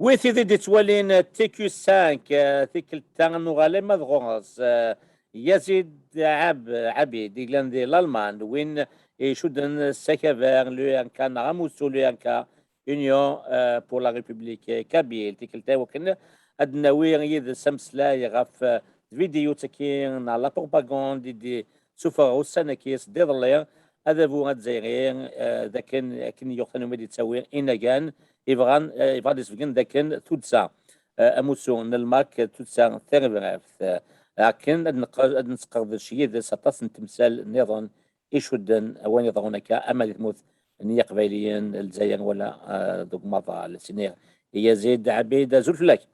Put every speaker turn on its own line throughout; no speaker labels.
وي تيدي دي توالين تي كيو 5 تيكل نغالي مدغوغس يزيد عبيد ديغلان دي الالمان وين يشدن السكافير لو كان غاموسو لو كان يونيون بور لا ريبوبليك كابيل تيكل تاوكن ادناوي يد سمسلا يغاف فيديو تكين على بروباغوند دي سوفا السنكيس دي ظلير هذا بو غاتزايرين ذاك كن يوخنو مدي تساوي إنغان يبغى يسفقن ذاك تودسا اموسون الماك تودسا ثيرفرف لكن اد نسقر شي ذا سطاس تمثال نظام يشدن وين يظهرونك امل تموت نية قبيليين الجزائر ولا دوك مضى السنير هي زيد عبيد زول لك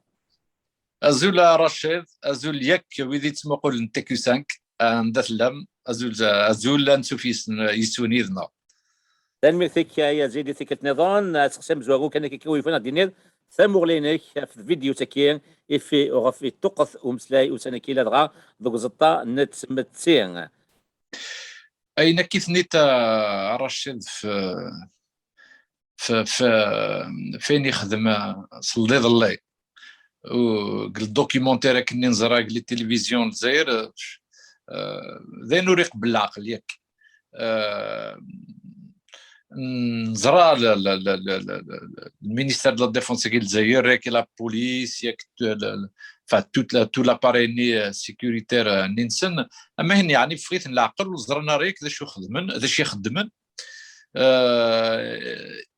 أزول رشيد أزول يك ويدي تمقول نتكو 5 ندات لم أزول نسوفيس يسونيذنا
تنمي ثيك يا زيدي ثيك نظام سقسم زواغو كان كيكوي فينا دينير ثمور لينك في فيديو تكين في غفي تقث ومسلاي وسنكي لدغا دوك زطا نتسمتسين
أين كيف نيت رشيد فين يخدم صليض الله وقل دوكيمونتير كني نزرا قل التلفزيون الجزائر ذي نوريق بالعقل ياك نزرا المينيستير دو لا ديفونس ديال الجزائر ياك لا بوليس ياك تو لاباري سيكوريتير نينسن اما هني يعني بغيت نعقل وزرنا ريك ذا شو خدمن ذا شي خدمن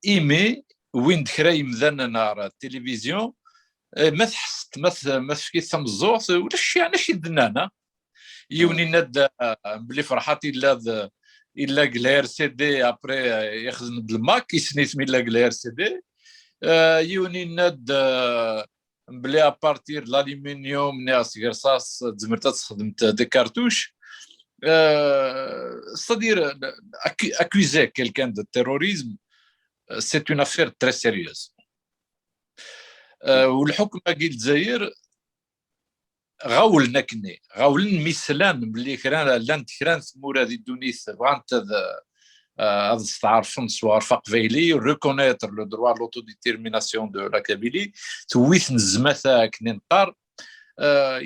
ايمي وين دخرا يمذن نار التلفزيون ما تحست ما فكيت ثم الزور ولا شي يعني شي دنانا يوني ند بلي فرحتي الا قلير سي دي ابري يخزن الماك يسنيت من الا قلير سي دي يوني ند بلي ابارتير الالومنيوم ناس رصاص تزمرت خدمت دي كارتوش c'est-à-dire accuser quelqu'un de terrorisme c'est une affaire très sérieuse والحكم قال الجزائر غاولنا كني غاولن مثلا بلي كران لان كران ثمور هذه الدونيس بغانت هذا استعرفن سوار فقفيلي ريكونيتر لو دروا لوتو ديتيرميناسيون دو لا كابيلي تويث نزمثا كني نقار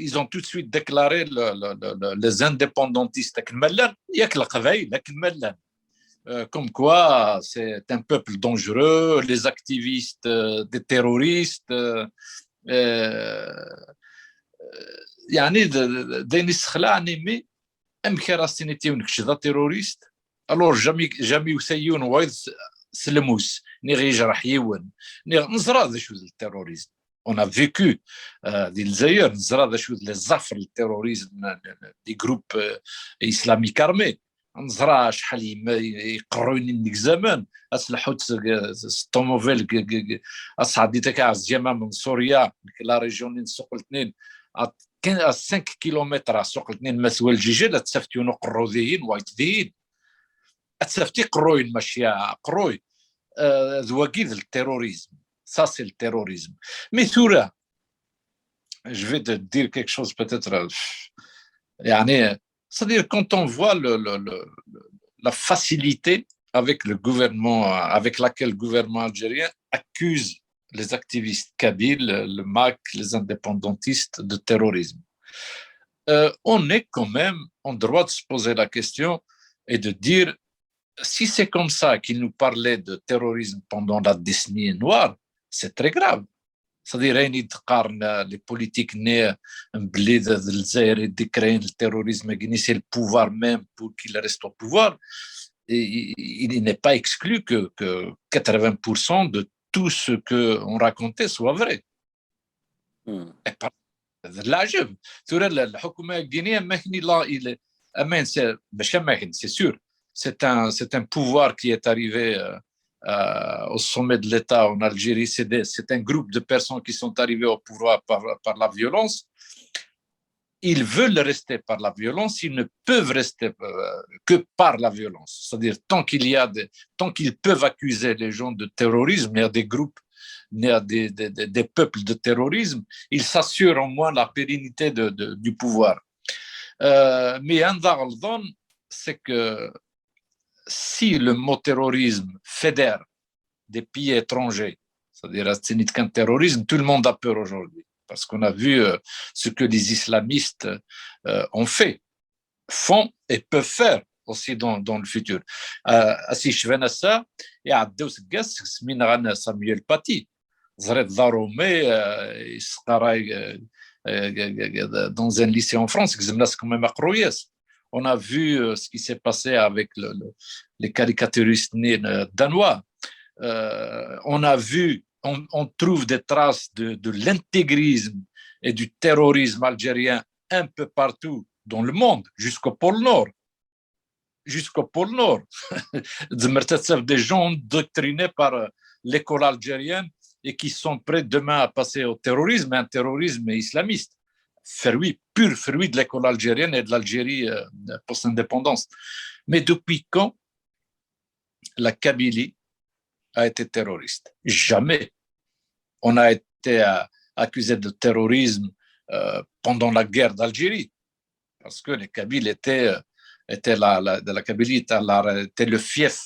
ils ont tout de suite déclaré les indépendantistes كملان ياك القبائل كملان comme quoi c'est un peuple dangereux les activistes des terroristes يعني دين يسخلعني مي ام كراستينيتي ونكشدا تيروريست الور جامي يسيون وايد سلموس ني غيجرح يون ني نزرا ذا شو التيروريزم on a vécu دي الجزائر نزرا ذا شو لي زفر التيروريزم دي جروب اسلاميك ارمي نزرا شحال يقروني ديك الزمان اسلحوا الطوموبيل اصعدي تاع الجامعه من سوريا لا ريجيون نسوق الاثنين كان 5 كيلومتر سوق الاثنين مسوى الجيجل تسفتيون قروديين وايتدين تسفتي قروين ماشي قروي ذواقيد التيروريزم ça c'est le terrorisme mais ثورة je vais te dire quelque chose peut-être يعني c'est-à-dire quand on voit la facilité avec le gouvernement avec laquelle le gouvernement algérien accuse les activistes kabyles, le MAC, les indépendantistes de terrorisme. On est quand même en droit de se poser la question et de dire si c'est comme ça qu'ils nous parlaient de terrorisme pendant la décennie noire, c'est très grave. C'est-à-dire les politiques nées le terrorisme, c'est le pouvoir même pour qu'il reste au pouvoir. Et il n'est pas exclu que 80% de tout ce qu'on racontait soit vrai. العجب ترى الحكومه الجينيه ماكني لا امان باش ماكن سي سور c'est un pouvoir qui est arrivé au sommet de l'État en Algérie. C'est un groupe de personnes qui sont arrivées au pouvoir par la violence. Ils veulent rester par la violence, ils ne peuvent rester que par la violence. C'est-à-dire tant qu'ils peuvent accuser les gens de terrorisme, il y a des groupes, il y a des peuples de terrorisme, ils s'assurent au moins la pérennité du pouvoir. Mais un d'Arldon, c'est que si le mot terrorisme fédère des pays étrangers C'est-à-dire, c'est qu'un terrorisme, tout le monde a peur aujourd'hui. Parce qu'on a vu ce que les islamistes ont fait, font et peuvent faire aussi dans le futur. Si je viens à ça, il y a deux gars, Samuel Paty, Zred Daromé, dans un lycée en France, quand même à Croyès. On a vu ce qui s'est passé avec les caricaturistes danois. On a vu, on trouve des traces de l'intégrisme et du terrorisme algérien un peu partout dans le monde, jusqu'au pôle Nord. Jusqu'au pôle Nord. Des gens doctrinés par l'école algérienne et qui sont prêts demain à passer au terrorisme, un terrorisme islamiste. Pur fruit de l'école algérienne et de l'Algérie post-indépendance. Mais depuis quand la Kabylie a été terroriste? Jamais. On a été accusé de terrorisme pendant la guerre d'Algérie, parce que les Kabyles étaient la Kabylie était le fief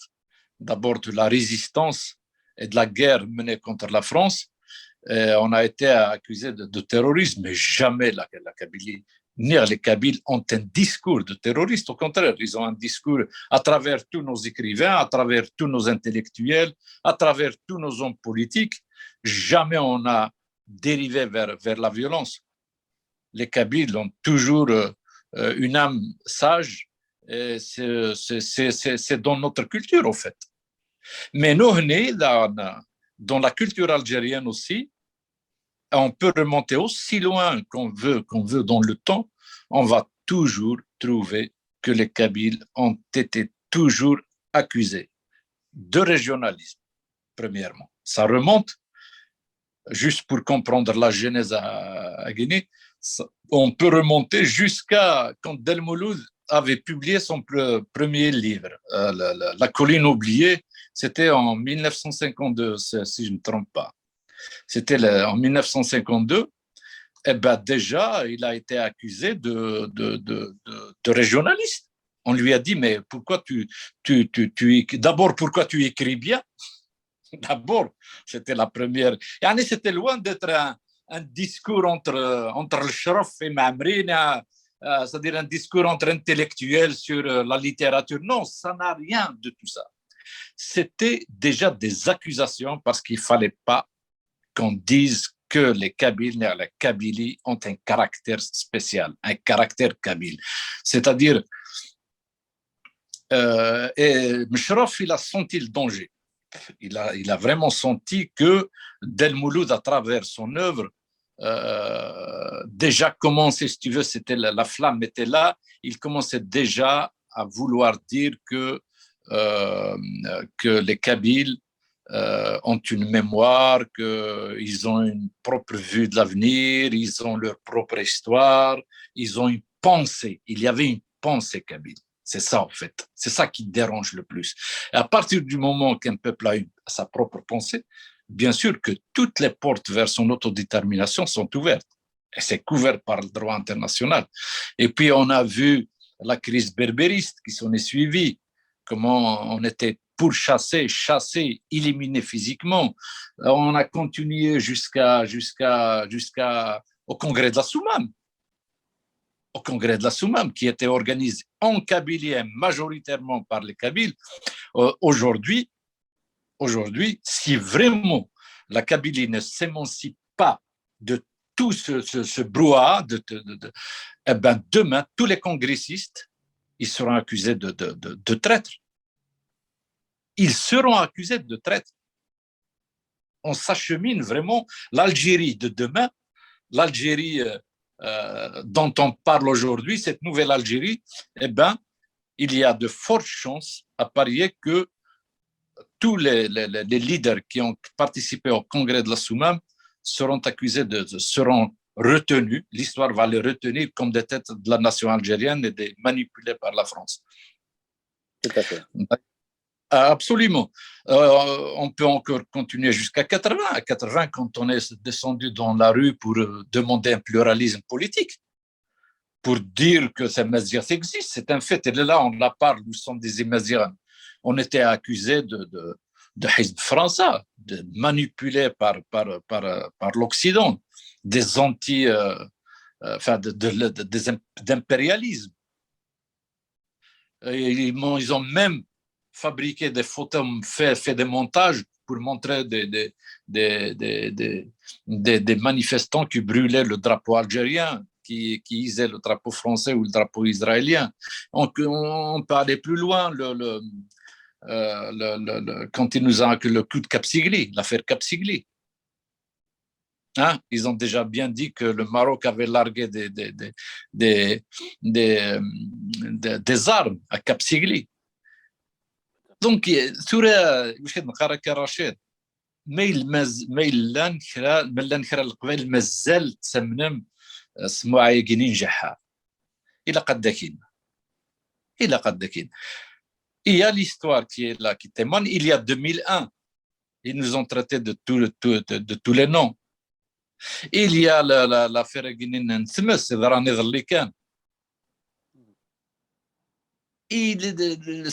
d'abord de la résistance et de la guerre menée contre la France. Et on a été accusé de terrorisme, mais jamais la Kabylie, ni les Kabyles ont un discours de terroriste. Au contraire, ils ont un discours à travers tous nos écrivains, à travers tous nos intellectuels, à travers tous nos hommes politiques. Jamais on a dérivé vers la violence. Les Kabyles ont toujours une âme sage. Et c'est dans notre culture, en fait. Mais nous, dans la culture algérienne aussi, on peut remonter aussi loin qu'on veut dans le temps, on va toujours trouver que les Kabyles ont été toujours accusés de régionalisme, premièrement. Ça remonte, juste pour comprendre la genèse à Guinée, on peut remonter jusqu'à quand Del Mouloud avait publié son premier livre, La colline oubliée. C'était en 1952, si je ne me trompe pas. C'était en 1952. Eh ben déjà, il a été accusé de régionaliste. On lui a dit, mais pourquoi d'abord, pourquoi tu écris bien? D'abord, c'était la première. Et c'était loin d'être un discours entre le Shraf et Mamrine, c'est-à-dire un discours entre intellectuels sur la littérature. Non, ça n'a rien de tout ça. C'était déjà des accusations parce qu'il ne fallait pas qu'on dise que les Kabyles, la Kabylie ont un caractère spécial, un caractère kabyle. C'est-à-dire, et Mshraf, il a senti le danger. Il a vraiment senti que Del Mouloud, à travers son œuvre, déjà commençait, si tu veux, c'était la flamme était là, il commençait déjà à vouloir dire que les Kabyles ont une mémoire, qu'ils ont une propre vue de l'avenir, ils ont leur propre histoire, ils ont une pensée. Il y avait une pensée kabyle. C'est ça, en fait. C'est ça qui dérange le plus. Et à partir du moment qu'un peuple a sa propre pensée, bien sûr que toutes les portes vers son autodétermination sont ouvertes. Et c'est couvert par le droit international. Et puis, on a vu la crise berbériste qui s'en est suivie, comment on était pourchassé, chassé, éliminé physiquement. On a continué jusqu'au congrès de la Soumam. Au congrès de la Soumam, qui était organisé en Kabylie, majoritairement par les Kabyles. Aujourd'hui, si vraiment la Kabylie ne s'émancipe pas de tout ce brouhaha, eh ben demain, tous les congressistes, ils seront accusés de traîtres. Ils seront accusés de traîtres. On s'achemine vraiment. L'Algérie de demain, l'Algérie dont on parle aujourd'hui, cette nouvelle Algérie, eh ben, il y a de fortes chances à parier que tous les leaders qui ont participé au congrès de la Soumam seront accusés seront retenus. L'histoire va les retenir comme des têtes de la nation algérienne et manipulés par la France.
Tout à fait.
Absolument. On peut encore continuer jusqu'à 80. À 80, quand on est descendu dans la rue pour demander un pluralisme politique, pour dire que ces Mazières existent, c'est un fait. Et là, on la parle, nous sommes des Mazières. On était accusés de Hizb français, manipulé par l'Occident, des d'impérialisme. Ils ont même fabriqué des photos, fait des montages pour montrer des manifestants qui brûlaient le drapeau algérien, qui hisaient le drapeau français ou le drapeau israélien. On peut aller plus loin. Quand il nous a le coup de Capsigli, l'affaire Capsigli. Hein, ils ont déjà bien dit que le Maroc avait largué des armes à Capsigli. Donc, سورة واش كنقرا رشيد ما نكرا القبائل مازال تسمنم سمو عايقينين جحا إلا قد داكين. Il y a l'histoire qui est là, qui témoigne. Il y a 2001, ils nous ont traités de tous les noms. Il y a l'affaire Guinée Nthmes,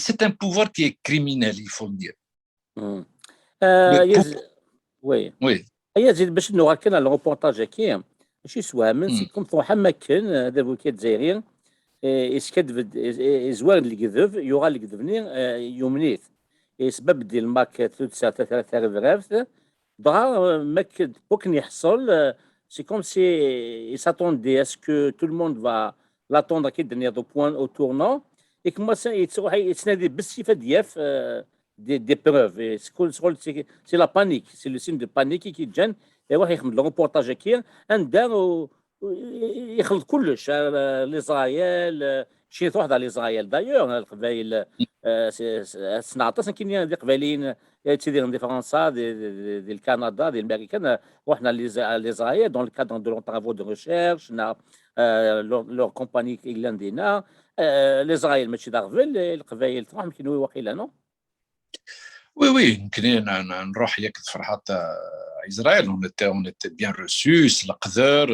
c'est un pouvoir qui est criminel, il faut le dire.
Oui.
Oui.
يزيد باش نوركن على الروبورتاج كي ماشي سواها سي كوم فوحا مكن هذا بوكي الجزائريين يسكدف زوار الكذب يغال الكذبني يومنيت سبب ديال الماك 3 دغا ماك بوكن يحصل سي كوم سي s'attendait à ce que tout le monde va l'attendre كي dernier point au tournant et que moi يتروح يتنادي بالصفه دياف des preuves. C'est la panique, c'est le signe de panique qui gêne. يروح يخدم الروبورتاج كي عنده يخلط كلش لإسرائيل شي تروح على إسرائيل دايوغ القبائل 19 كاينين دي قبائلين تيديرهم دي فرنسا دي الكندا دي الامريكان رحنا لإسرائيل دون الكادر دو لون طرافو دو ريشيرش لور كومباني اللي عندنا لإسرائيل ماشي داغفل القبائل تروح يمكن واقيلا نو
Oui, نروح ياك فرحات إسرائيل on était bien reçus, l'aqdar,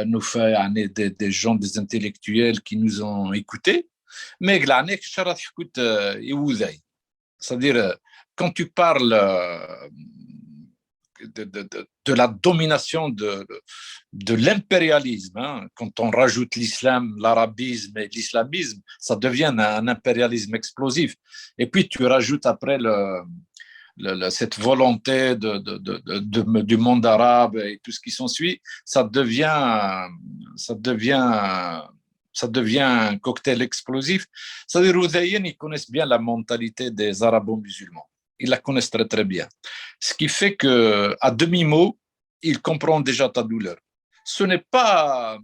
nous fait يعني des gens, des intellectuels qui nous ont écoutés, mais glaniek شرط حكوت يوذي. C'est-à-dire quand tu parles de la domination de l'impérialisme, hein, quand on rajoute l'islam, l'arabisme et l'islamisme, ça devient un impérialisme explosif. Et puis tu rajoutes après cette volonté du monde arabe et tout ce qui s'ensuit, ça devient un cocktail explosif. C'est-à-dire ils connaissent bien la mentalité des arabo-musulmans. Ils la connaissent très très bien. Ce qui fait qu'à demi-mot, ils comprennent déjà ta douleur. Ce n'est pas,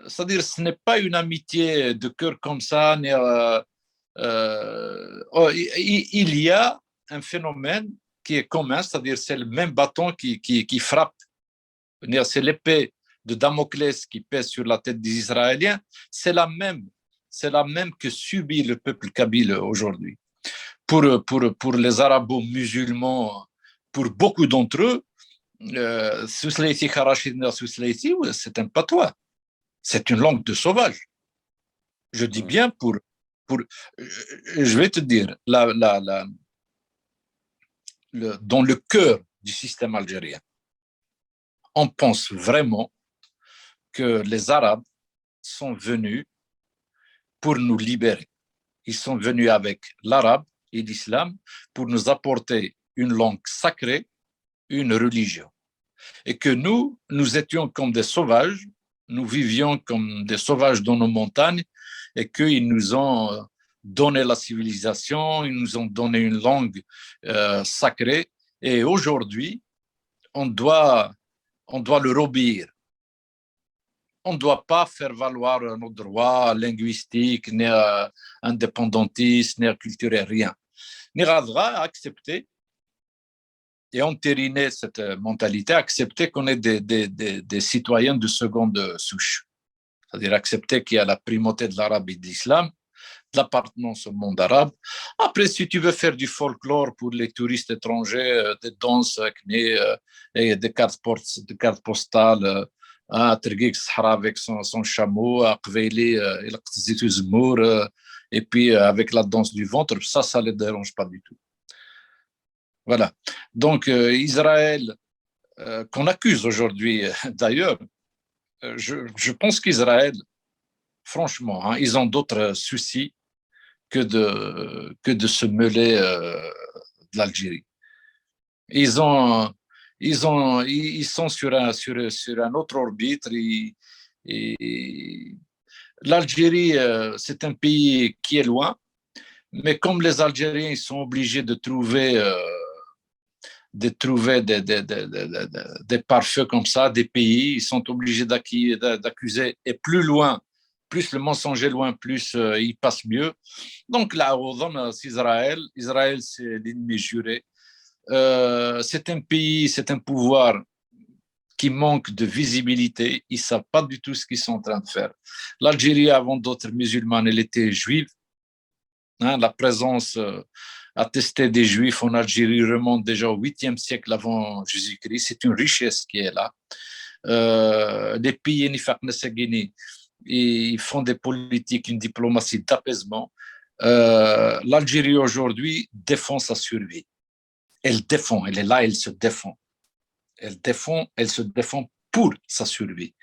c'est-à-dire, ce n'est pas une amitié de cœur comme ça. Il y a un phénomène qui est commun, c'est-à-dire c'est le même bâton qui frappe. C'est l'épée de Damoclès qui pèse sur la tête des Israéliens. C'est la même que subit le peuple kabyle aujourd'hui. Pour les arabo-musulmans, pour beaucoup d'entre eux, c'est un patois. C'est une langue de sauvage. Je dis bien je vais te dire, dans le cœur du système algérien, on pense vraiment que les Arabes sont venus pour nous libérer. Ils sont venus avec l'arabe et l'islam pour nous apporter une langue sacrée, une religion. Et que nous étions comme des sauvages, nous vivions comme des sauvages dans nos montagnes et qu'ils nous ont donné la civilisation, ils nous ont donné une langue sacrée. Et aujourd'hui, on doit leur obéir. On ne doit pas faire valoir nos droits linguistiques, ni indépendantistes, ni culturels, rien. Ni accepter et entériner cette mentalité, accepter qu'on est des citoyens de seconde souche. C'est-à-dire accepter qu'il y a la primauté de l'arabe et de l'islam, de l'appartenance au monde arabe. Après, si tu veux faire du folklore pour les touristes étrangers, des danses et des cartes postales, ترقيق الصحراء avec son chameau, et puis avec la danse du ventre, ça les dérange pas du tout. Voilà. Donc, Israël, qu'on accuse aujourd'hui d'ailleurs, je pense qu'Israël, franchement, hein, ils ont d'autres soucis que de se mêler de l'Algérie. Ils ont, ils sont sur un autre orbite. Et l'Algérie, c'est un pays qui est loin, mais comme les Algériens ils sont obligés de trouver des pare-feux comme ça, des pays, ils sont obligés d'accuser, et plus loin, plus le mensonge est loin, plus il passe mieux. Donc là, c'est Israël. Israël, c'est l'ennemi juré. C'est un pays, c'est un pouvoir qui manque de visibilité. Ils ne savent pas du tout ce qu'ils sont en train de faire. L'Algérie, avant d'autres musulmanes, elle était juive. Hein, la présence attestée des Juifs en Algérie remonte déjà au 8e siècle avant Jésus-Christ. C'est une richesse qui est là. Les pays Nifaq Nassagini, ils font des politiques, une diplomatie d'apaisement. L'Algérie aujourd'hui défend sa survie. Elle défend, elle est là, elle se défend. Elle se défend pour sa survie.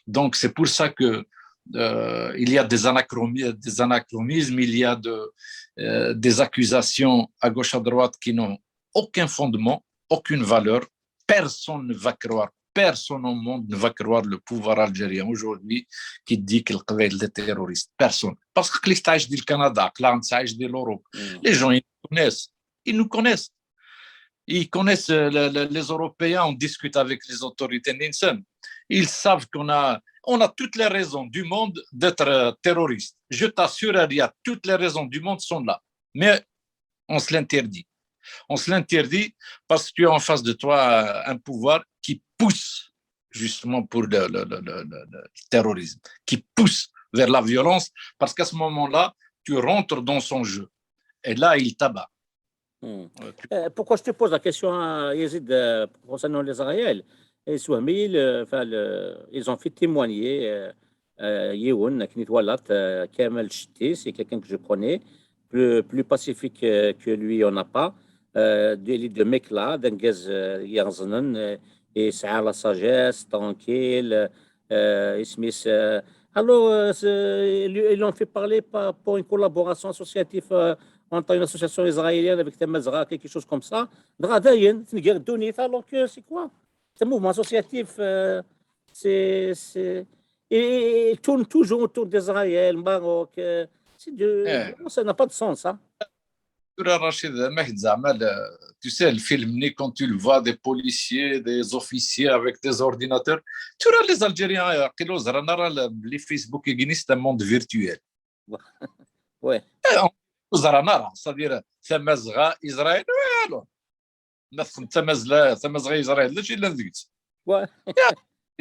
Donc c'est pour ça que il y a des anachronismes, il y a des accusations à gauche à droite qui n'ont aucun fondement, aucune valeur. Personne ne va croire, personne au monde ne va croire le pouvoir algérien aujourd'hui qui dit qu'il crée des terroristes. Personne. Parce que les gens du Canada, de l'Europe, les gens ils nous connaissent. Ils connaissent les Européens, on discute avec les autorités Ninsen. Ils savent qu'on a toutes les raisons du monde d'être terroriste. Je t'assure, il y a toutes les raisons du monde sont là. Mais on se l'interdit. On se l'interdit parce que tu as en face de toi un pouvoir qui pousse justement pour le terrorisme, qui pousse vers la violence, parce qu'à ce moment-là, tu rentres dans son jeu. Et là, il t'abat.
Pourquoi je te pose la question, Yazid, concernant l'Israël? Ils ont fait témoigner Yehoun, Kamel Chiti, c'est quelqu'un que je connais, plus pacifique que lui, on n'a pas. De mec là, d'Engez Yarzanen, et c'est à la sagesse, tranquille, Smith. Alors, ils l'ont fait parler pour une collaboration associative entre une association israélienne avec Temazra, quelque chose comme ça. Dradayen, c'est une guerre d'unité, alors que c'est quoi? C'est un mouvement associatif. Et il tourne toujours autour d'Israël, Maroc. Ça n'a pas de sens, hein?
Rachid Mahd Zamal, tu sais, le film, quand tu le vois, des policiers, des officiers avec des ordinateurs, tu vois les Algériens, les Facebook, c'est un monde virtuel.
Ouais.
C'est-à-dire, c'est Israël, alors. Israël,
Ouais.
il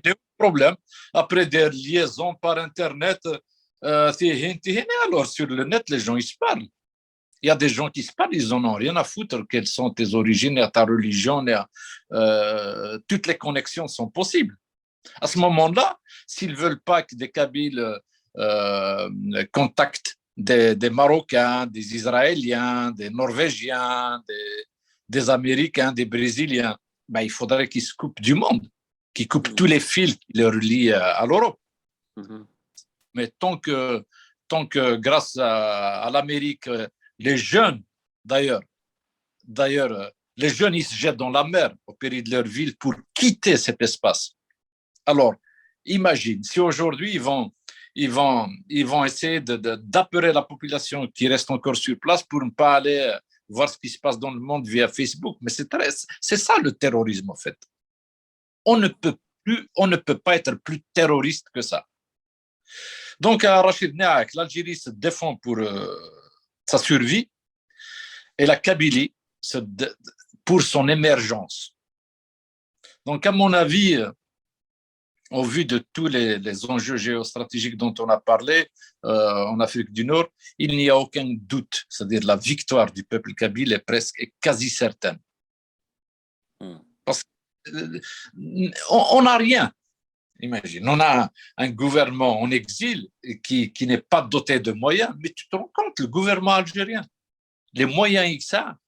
y a un problème. Après des liaisons par Internet, alors sur le net, les gens, ils se parlent. Il y a des gens qui se parlent, ils n'en ont rien à foutre, quelles sont tes origines, ta religion, toutes les connexions sont possibles. À ce moment-là, s'ils ne veulent pas que des Kabyles contactent des Marocains, des Israéliens, des Norvégiens, des Américains, des Brésiliens, ben, il faudrait qu'ils se coupent du monde, qu'ils coupent tous les fils qui les relient à l'Europe. Mais tant que grâce à l'Amérique, les jeunes, d'ailleurs, les jeunes, ils se jettent dans la mer au péril de leur ville pour quitter cet espace. Alors, imagine, si aujourd'hui, ils vont essayer d'apeurer la population qui reste encore sur place pour ne pas aller voir ce qui se passe dans le monde via Facebook. Mais c'est ça le terrorisme, en fait. On ne peut pas être plus terroriste que ça. Donc, Rachid Naak, l'Algérie se défend pour sa survie et la Kabylie pour son émergence. Donc, à mon avis, au vu de tous les enjeux géostratégiques dont on a parlé en Afrique du Nord, il n'y a aucun doute, c'est-à-dire la victoire du peuple kabyle est quasi certaine. Parce qu'on n'a rien. Imagine, on a un gouvernement en exil qui n'est pas doté de moyens, mais tu te rends compte, le gouvernement algérien, les moyens que ça,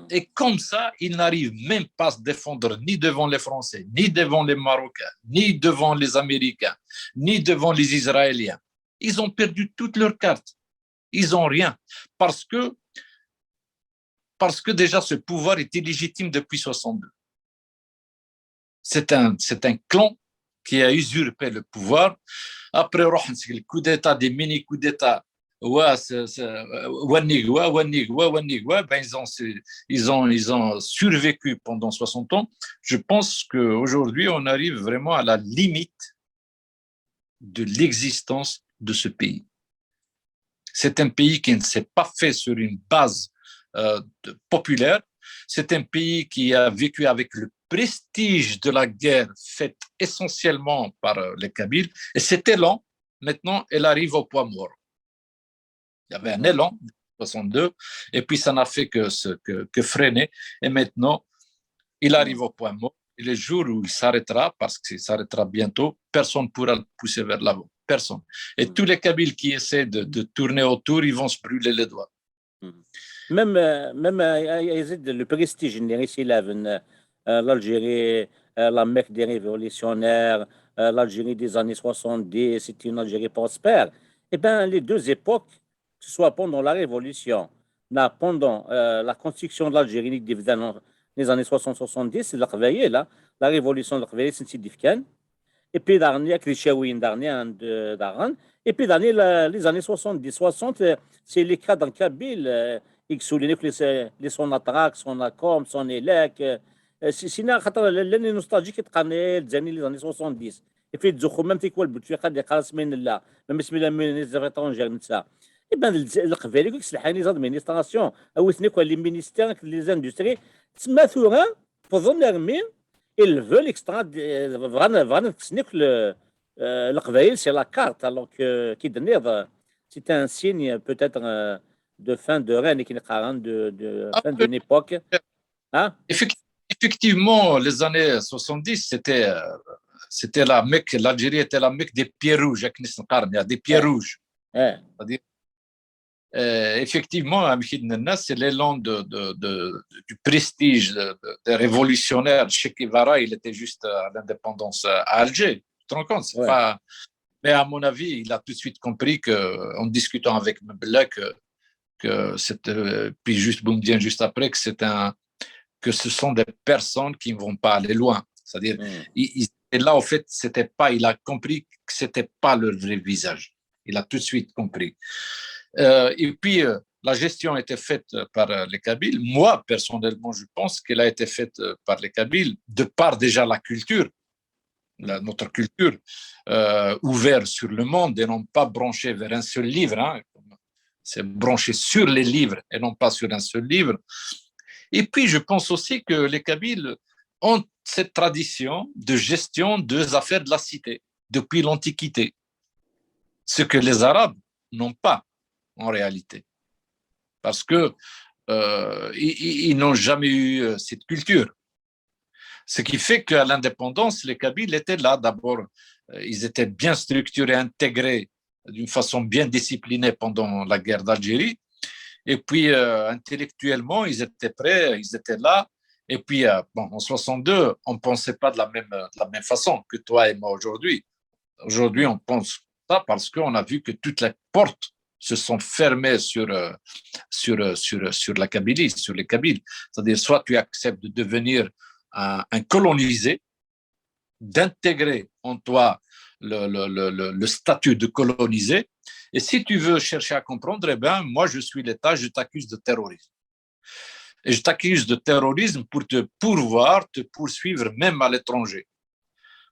Et comme ça, ils n'arrivent même pas à se défendre ni devant les Français, ni devant les Marocains, ni devant les Américains, ni devant les Israéliens. Ils ont perdu toutes leurs cartes. Ils n'ont rien. Parce que déjà, ce pouvoir est illégitime depuis 62. C'est un clan qui a usurpé le pouvoir. Après, le coup d'État, des mini-coups d'État, ben, ils ont survécu pendant 60 ans. Je pense qu'aujourd'hui, on arrive vraiment à la limite de l'existence de ce pays. C'est un pays qui ne s'est pas fait sur une base populaire. C'est un pays qui a vécu avec le prestige de la guerre faite essentiellement par les Kabyles. Et cet élan, maintenant, elle arrive au point mort. Il y avait un élan, 62, et puis ça n'a fait que freiner. Et maintenant, il arrive au point mort. Et le jour où il s'arrêtera, parce qu'il s'arrêtera bientôt, personne ne pourra le pousser vers l'avant. Personne. Et tous les Kabyles qui essaient de tourner autour, ils vont se brûler les doigts.
Même le prestige ici, l'Algérie, la Mecque des révolutionnaires, l'Algérie des années 70, c'était une Algérie prospère. Eh bien, les deux époques, que ce soit pendant la Révolution, pendant la construction de l'Algérie dans les années 60-70, c'est la Révolution de l'Aqbaï, c'est Sidi et puis dernier, Krishaouine dernier, et puis dernier, les années 70, 60, c'est les cas dans Kabyle, ils soulignent que les son Atrak, son Acom, son Elec, sinon, l'année nostalgique est les années 70. Et puis, même si quoi, le but, il y a là, même si les affaires étrangères, ça. Et bien, le Kabyle, c'est l'administration, les ministères, les industries, c'est mathura, pour l'armée, ils veulent vraiment le Qbaïl, c'est la carte, alors que c'est un signe peut-être de fin de règne, de fin d'une époque. Hein?
Effectivement, les années 70, c'était la Mecque, l'Algérie était la Mecque des pieds rouges, des pieds rouges. C'est-à-dire, effectivement, c'est l'élan du prestige des révolutionnaires. Che Guevara, il était juste à l'indépendance à Alger. Tu te rends compte? C'est pas... Mais à mon avis, il a tout de suite compris en discutant avec Mbella que c'était, puis juste Boumdien juste après, que ce sont des personnes qui ne vont pas aller loin. C'est-à-dire, et là, en fait, il a compris que c'était pas leur vrai visage. Il a tout de suite compris. Et puis, la gestion a été faite par les Kabyles. Moi, personnellement, je pense qu'elle a été faite par les Kabyles de par déjà la culture, notre culture, ouverte sur le monde et non pas branchée vers un seul livre. Hein. C'est branché sur les livres et non pas sur un seul livre. Et puis, je pense aussi que les Kabyles ont cette tradition de gestion des affaires de la cité depuis l'Antiquité, ce que les Arabes n'ont pas en réalité, parce que ils n'ont jamais eu cette culture. Ce qui fait qu'à l'indépendance, les Kabyles étaient là. D'abord, ils étaient bien structurés, intégrés d'une façon bien disciplinée pendant la guerre d'Algérie. Et puis, intellectuellement, ils étaient prêts, ils étaient là. Et puis, en 62, on ne pensait pas de la même façon que toi et moi aujourd'hui. Aujourd'hui, on pense ça parce qu'on a vu que toutes les portes se sont fermées sur la Kabylie, sur les Kabyles. C'est-à-dire, soit tu acceptes de devenir un colonisé, d'intégrer en toi le statut de colonisé, et si tu veux chercher à comprendre, eh bien, moi, je suis l'État, je t'accuse de terrorisme. Et je t'accuse de terrorisme pour te poursuivre même à l'étranger.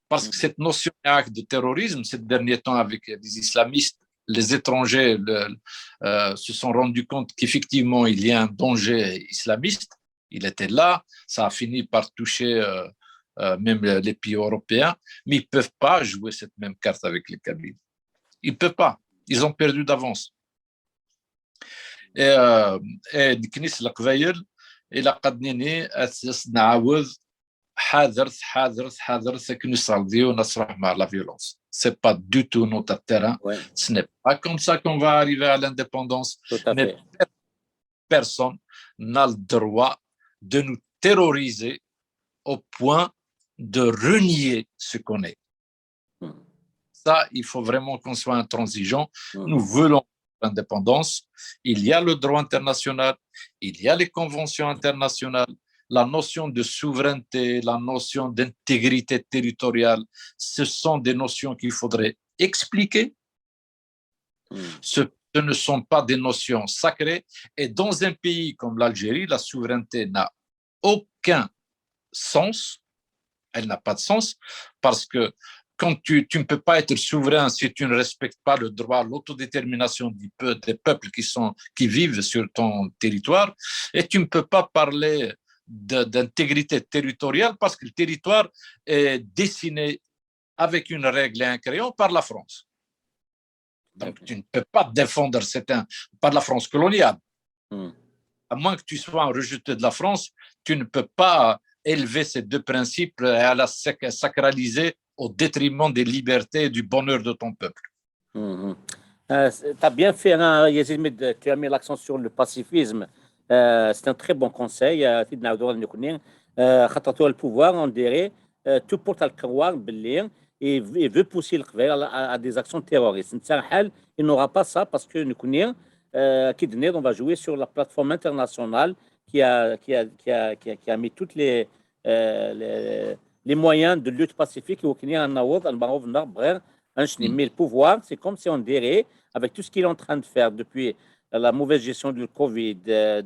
Parce que cette notion de terrorisme, ces derniers temps avec les islamistes, les étrangers se sont rendus compte qu'effectivement, il y a un danger islamiste. Il était là, ça a fini par toucher même les pays européens, mais ils ne peuvent pas jouer cette même carte avec les Kabyles. Ils ne peuvent pas. Ils ont perdu d'avance. Et Knis Lakvaïl, il a قدني نعاود حاضر que nous saluons la violence. C'est pas du tout notre terrain. Ce n'est pas comme ça qu'on va arriver à l'indépendance. Mais personne n'a le droit de nous terroriser au point de renier ce qu'on est. Ça, il faut vraiment qu'on soit intransigeant. Nous voulons l'indépendance. Il y a le droit international, il y a les conventions internationales, la notion de souveraineté, la notion d'intégrité territoriale, ce sont des notions qu'il faudrait expliquer. Ce ne sont pas des notions sacrées. Et dans un pays comme l'Algérie, la souveraineté n'a aucun sens. Elle n'a pas de sens parce que quand tu ne peux pas être souverain si tu ne respectes pas le droit à l'autodétermination des peuples qui vivent sur ton territoire, et tu ne peux pas parler d'intégrité territoriale parce que le territoire est dessiné avec une règle et un crayon par la France. Donc tu ne peux pas défendre par la France coloniale. À moins que tu sois un rejeté de la France, tu ne peux pas élever ces deux principes et à la sacraliser au détriment des libertés et du bonheur de ton peuple.
Tu as bien fait, hein, Yazid, tu as mis l'accent sur le pacifisme. C'est un très bon conseil. خططوا البوفوار on dirait tout porte à croire باللي il veut pousser le Kvel à des actions terroristes. Il n'aura pas ça parce que nous connaissons on va jouer sur la plateforme internationale qui a mis toutes les moyens de lutte pacifique. Mais le pouvoir, c'est comme si on dirait, avec tout ce qu'il est en train de faire depuis la mauvaise gestion du Covid,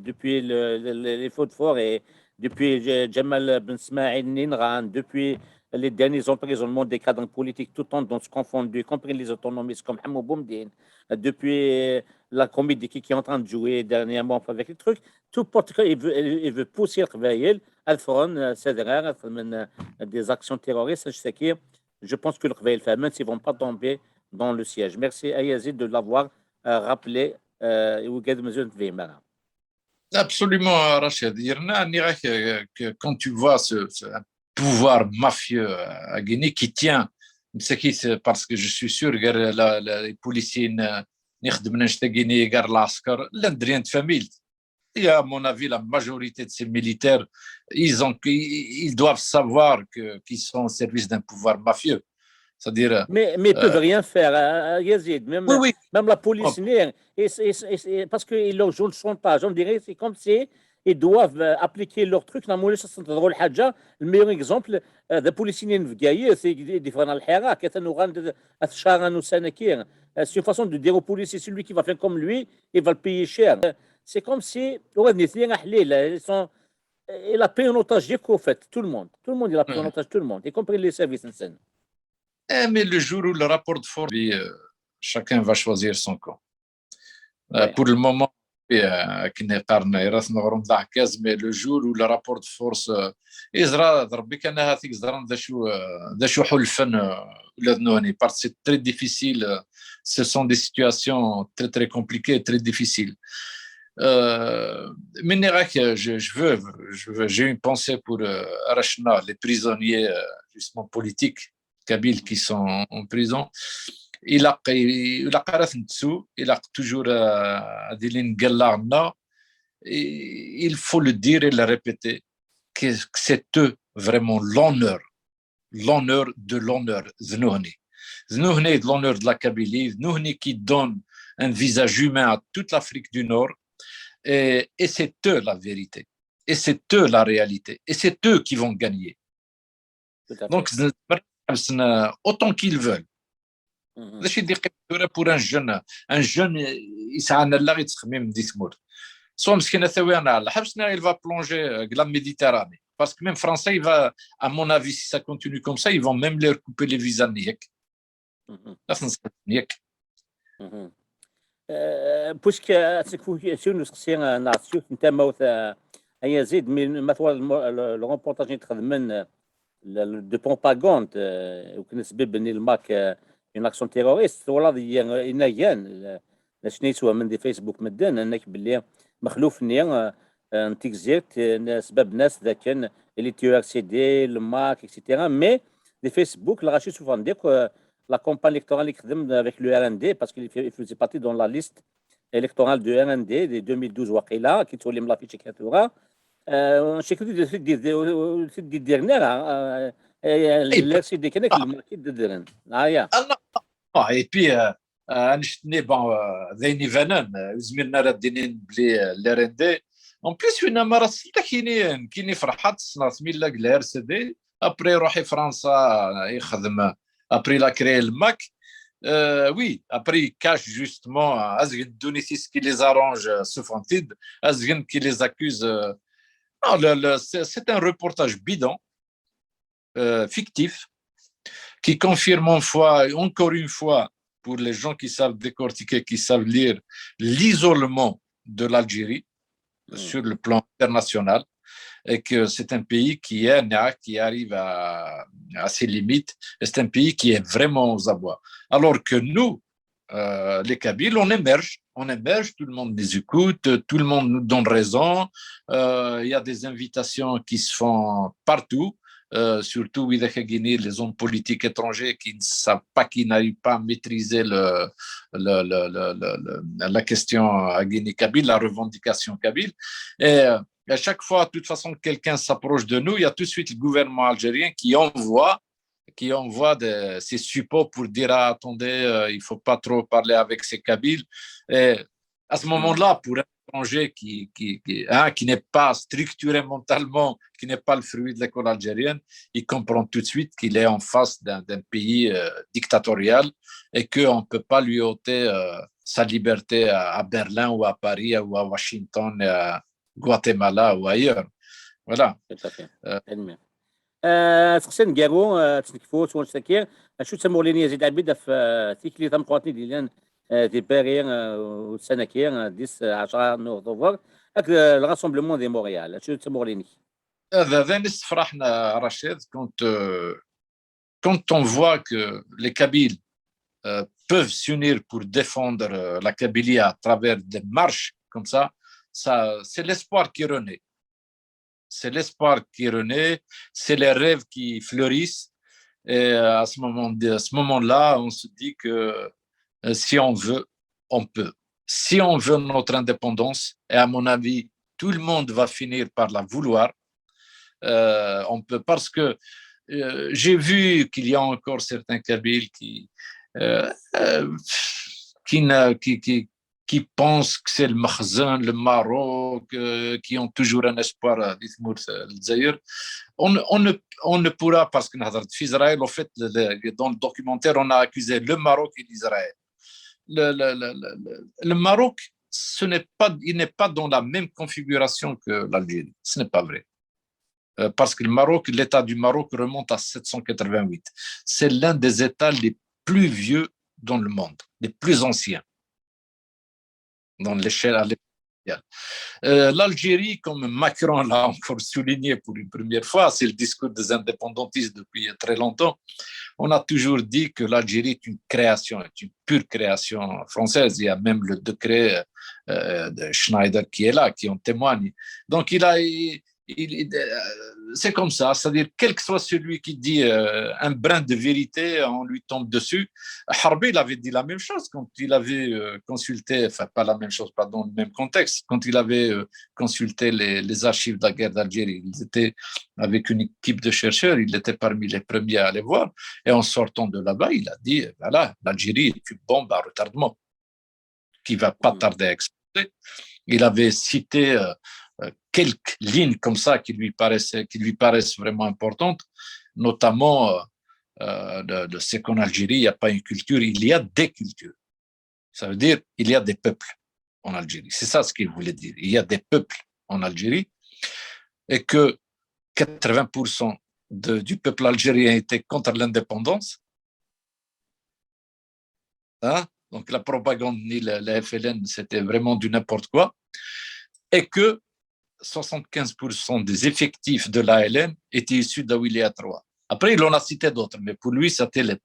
depuis les feux de forêt, depuis Jamal Ben Smaïl Ninran, depuis les derniers emprisonnements des cadres politiques, tout en se confondus, y compris les autonomistes comme Hamou Boumdine, depuis la comédie qui est en train de jouer dernièrement avec les trucs, tout porte il veut pousser le Al-Fron, des actions terroristes, je pense que le Kveil fait, même s'ils ne vont pas tomber dans le siège. Merci à Yazid de l'avoir rappelé.
Absolument, Rachid. Quand tu vois ce pouvoir mafieux à Guinée qui tient, parce que je suis sûr que les policiers Guinée, de famille. Et à mon avis, la majorité de ces militaires, ils doivent savoir qu'ils sont au service d'un pouvoir mafieux. C'est-à-dire.
Mais ils ne peuvent rien faire, Yazid. Même,
oui.
Même la police, parce qu'ils leur jouent le chantage. On dirait c'est comme si ils doivent appliquer leur truc. Le meilleur exemple, des policiers c'est des frères al-Hira, qui c'est une façon de dire aux policiers, celui qui va faire comme lui, il va le payer cher. C'est comme si il a pris en otage tout le monde. Tout le monde, il a pris en otage tout le monde, y compris les services.
Mais le jour où le rapport de force, chacun va choisir son camp. Pour le moment, mais le jour où le rapport de force c'est très difficile, ce sont des situations très très compliquées et très difficiles. J'ai une pensée pour Arachna, les prisonniers justement politiques kabyles qui sont en prison. Il a toujours Adeline Gallarna. Il faut le dire et le répéter que c'est eux vraiment l'honneur de l'honneur. Znouni de l'honneur de la Kabylie, Znouni qui donne un visage humain à toute l'Afrique du Nord. Et c'est eux la vérité. Et c'est eux la réalité. Et c'est eux qui vont gagner. Donc, autant qu'ils veulent. Pour un jeune, il va plonger la Méditerranée. Parce que même français, il va, à mon avis, si ça continue comme ça, ils vont même leur couper les visas.
بوشك شنو شخصيا نعطيك انت موت يزيد من مثلا الروبورتاج اللي تخدم دو بروباغوند وكنسبه بني الماك اون اكسيون تيروريست ولا ينايان شنو يسوى من دي فيسبوك مدان انك باللي مخلوف نيا انتيك زيرت سبب ناس ذا كان اللي تيو اكسيدي الماك اكسيتيرا مي دي فيسبوك لا غاشي سوفان ديك la campagne électorale avec le RND, parce qu'il faisait partie dans la liste électorale du RND de 2012, qui est la fiche شكل سيدي ديرنا
اي
لا سيدي كان الماركت ديرن يا
اي بي نشتني بون ذيني فنان زميلنا راه دينين بلي ليرندي اون بليس وين ما راه كيني فرحات صنعت ميلا ار سي دي ابري روحي فرنسا يخدم ابري لا كري الماك وي ابري كاش جوستمون ازغن دونيتيس كي لي زارونج سوفونتيد ازغن كي لي زاكوز c'est un reportage bidon fictif qui confirme encore une fois pour les gens qui savent décortiquer, qui savent lire l'isolement de l'Algérie sur le plan international et que c'est un pays qui arrive à ses limites et c'est un pays qui est vraiment aux abois. Alors que nous, les Kabyles, on émerge, tout le monde les écoute, tout le monde nous donne raison, il y a des invitations qui se font partout. Surtout les hommes politiques étrangers qui ne savent pas, qui n'arrivent pas à maîtriser la question à Guinée-Kabyle, la revendication kabyle. Et à chaque fois, de toute façon, quelqu'un s'approche de nous, il y a tout de suite le gouvernement algérien qui envoie ces supports pour dire ah, attendez, il ne faut pas trop parler avec ces Kabyles. Et à ce moment-là, pour un étranger qui n'est pas structuré mentalement, qui n'est pas le fruit de l'école algérienne, il comprend tout de suite qu'il est en face d'un pays dictatorial et qu'on ne peut pas lui ôter sa liberté à Berlin ou à Paris ou à Washington, à Guatemala ou ailleurs. Voilà.
tout à fait تقصد نقارو تنكفوت ونسكير شو تسمو ليني يزيد عبيدة في تيكلي تمقواتني ديالان دي باري وسنكير 10 نوفمبر هاك الراسمبلمون دي مونريال شو تسمو ليني
هذا نص فرحنا رشيد quand on voit que les Kabyles peuvent s'unir pour défendre la Kabylie à travers des marches comme ça, c'est l'espoir qui renaît. C'est l'espoir qui renaît, c'est les rêves qui fleurissent. Et à ce moment-là, on se dit que si on veut, on peut. Si on veut notre indépendance, et à mon avis, tout le monde va finir par la vouloir, on peut, parce que j'ai vu qu'il y a encore certains Kabyles qui pensent que c'est le Makhzen, le Maroc, qui ont toujours un espoir on ne pourra, parce que Israël, en fait, dans le documentaire, on a accusé le Maroc et l'Israël. Le Maroc, il n'est pas dans la même configuration que l'Algérie. Ce n'est pas vrai. Parce que l'État du Maroc remonte à 788. C'est l'un des États les plus vieux dans le monde, les plus anciens dans l'échelle mondiale. L'Algérie, comme Macron l'a encore souligné pour une première fois, c'est le discours des indépendantistes depuis très longtemps. On a toujours dit que l'Algérie est une création, est une pure création française. Il y a même le décret de Schneider qui est là, qui en témoigne. Donc, c'est comme ça, c'est-à-dire quel que soit celui qui dit un brin de vérité, on lui tombe dessus. Harbi, il avait dit la même chose quand il avait consulté, enfin pas la même chose, pas dans le même contexte, quand il avait consulté les archives de la guerre d'Algérie. Il était avec une équipe de chercheurs, il était parmi les premiers à aller voir, et en sortant de là-bas, il a dit, voilà, l'Algérie est une bombe à retardement qui ne va pas tarder à exploser. Il avait cité quelques lignes comme ça qui lui paraissent vraiment importantes, notamment de ce qu'en Algérie, il n'y a pas une culture, il y a des cultures. Ça veut dire il y a des peuples en Algérie. C'est ça ce qu'il voulait dire. Il y a des peuples en Algérie et que 80% du peuple algérien était contre l'indépendance. Hein? Donc la propagande ni la FLN, c'était vraiment du n'importe quoi. Et que 75% des effectifs de l'ALN étaient issus d'Awilia III. Après, il en a cité d'autres, mais pour lui, c'était les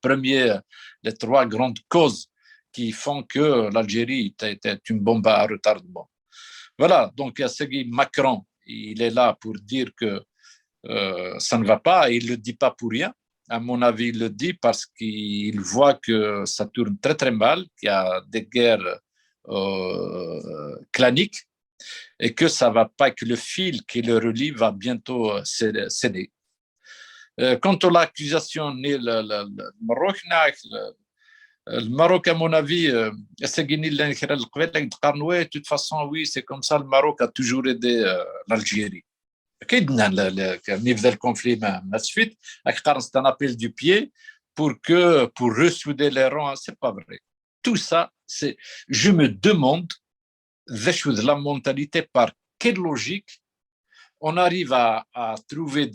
trois grandes causes qui font que l'Algérie était une bombe à retardement. Voilà, donc Macron, il est là pour dire que ça ne va pas, et il ne le dit pas pour rien. À mon avis, il le dit parce qu'il voit que ça tourne très très mal, qu'il y a des guerres claniques. et que ça va pas, que le fil qui le relie va bientôt céder. Quant à l'accusation le Maroc, le Maroc, à mon avis, de toute façon, oui, c'est comme ça, le Maroc a toujours aidé l'Algérie. Le conflit, suite, c'est un appel du pied pour ressouder les rangs, c'est pas vrai. Tout ça, je me demande, la mentalité, par quelle logique on arrive à trouver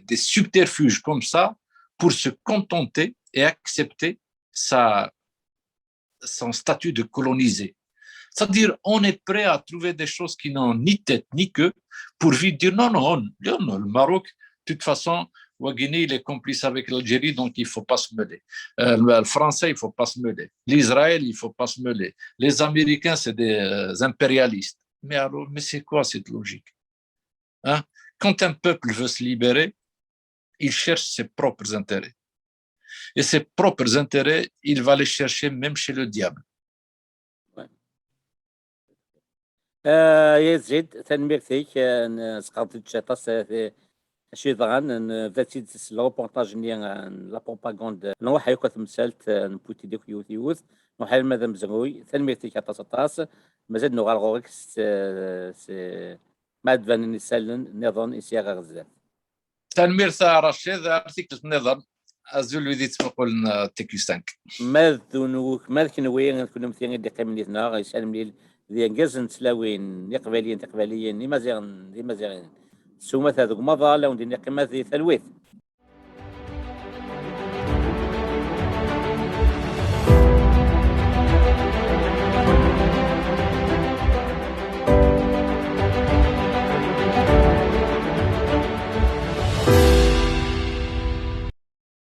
des subterfuges comme ça pour se contenter et accepter son statut de colonisé. C'est-à-dire, on est prêt à trouver des choses qui n'ont ni tête ni queue pour vite dire non, le Maroc, de toute façon, Ouaguini, il est complice avec l'Algérie, donc il ne faut pas se mêler. Le Français, il ne faut pas se mêler. L'Israël, il ne faut pas se mêler. Les Américains, c'est des impérialistes. Mais alors, c'est quoi cette logique, hein? Quand un peuple veut se libérer, il cherche ses propres intérêts. Et ses propres intérêts, il va les chercher même chez le diable.
يزيد تنميرتيك سقطت شطاس شي ضغان ذاتي لوبونتاج ني لا بروباغوند نوح يكو تمثالت نبوتي ديك يوث نوح ماذا مزغوي تنميرتيك طاس مازال نغال غوريك ما دفن نسالن نظن إسياغ غزال
تنمير سا رشيد ارتيكل النظام ازول ودي تقول تيكي 5
ماذ ذنوك ماذ كنوي كنا مثيان دي قيمنيتنا غيسالم لي ذي انجاز تلاوين يقبليين تقبليين لما زيغن سوما هذوك مضى لو ندير قيمة ذي ثلويث